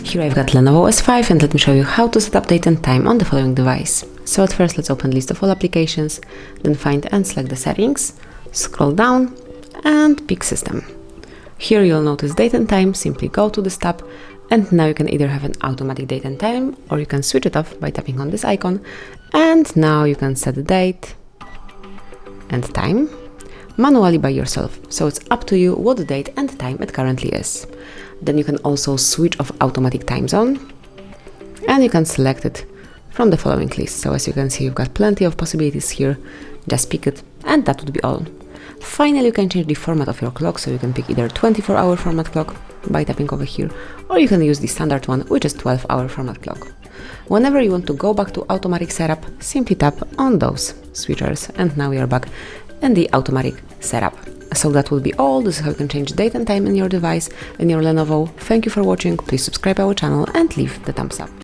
Here I've got Lenovo Z5 and let me show you how to set up date and time on the following device. So at first let's open list of all applications, then find and select the settings, scroll down and pick system. Here you'll notice date and time, simply go to this tab and now you can either have an automatic date and time or you can switch it off by tapping on this icon, and now you can set the date and time manually by yourself, so it's up to you what date and time it currently is. Then you can also switch off automatic time zone and you can select it from the following list. So as you can see, you've got plenty of possibilities here, just pick it and that would be all. Finally, you can change the format of your clock, so you can pick either 24-hour format clock by tapping over here, or you can use the standard one, which is 12-hour format clock. Whenever you want to go back to automatic setup, simply tap on those switchers and now we are back in the automatic setup. So that will be all. This is how you can change date and time in your device, in your Lenovo. Thank you for watching, please subscribe our channel and leave the thumbs up.